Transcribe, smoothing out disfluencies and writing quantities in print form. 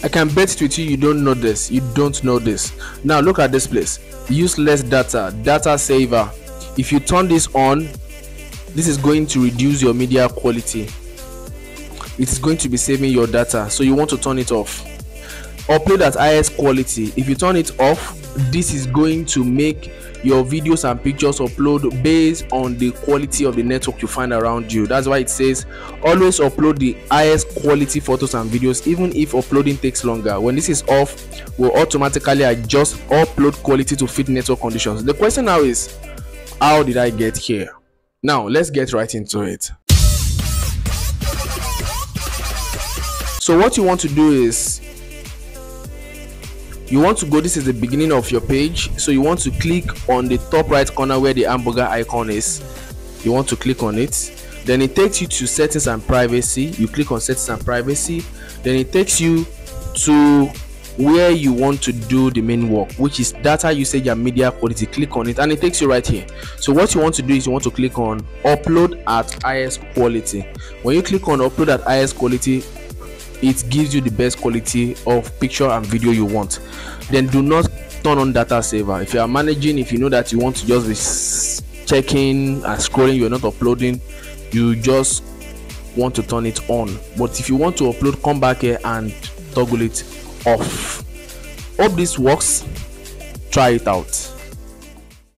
I can bet with you don't know this. You don't know this. Now look at this place. Use less data saver. If you turn this on, this is going to reduce your media quality. It is going to be saving your data, so you want to turn it off. Upload at highest quality. If you turn it off, this is going to make your videos and pictures upload based on the quality of the network you find around you. That's why it says always upload the highest quality photos and videos, even if uploading takes longer. When this is off, we'll automatically adjust upload quality to fit network conditions. The question now is, how did I get here? Now let's get right into it. So what you want to do is, you want to go, this is the beginning of your page, so you want to click on the top right corner where the hamburger icon is. You want to click on it, then it takes you to settings and privacy. You click on settings and privacy, then it takes you to where you want to do the main work, which is data usage and media quality. Click on it and it takes you right here. So what you want to do is you want to click on upload at highest quality. When you click on upload at highest quality, it gives you the best quality of picture and video you want. Then do not turn on data saver. If you are managing, if you know that you want to just be checking and scrolling, you're not uploading, you just want to turn it on. But if you want to upload, come back here and toggle it off. Hope this works. Try it out.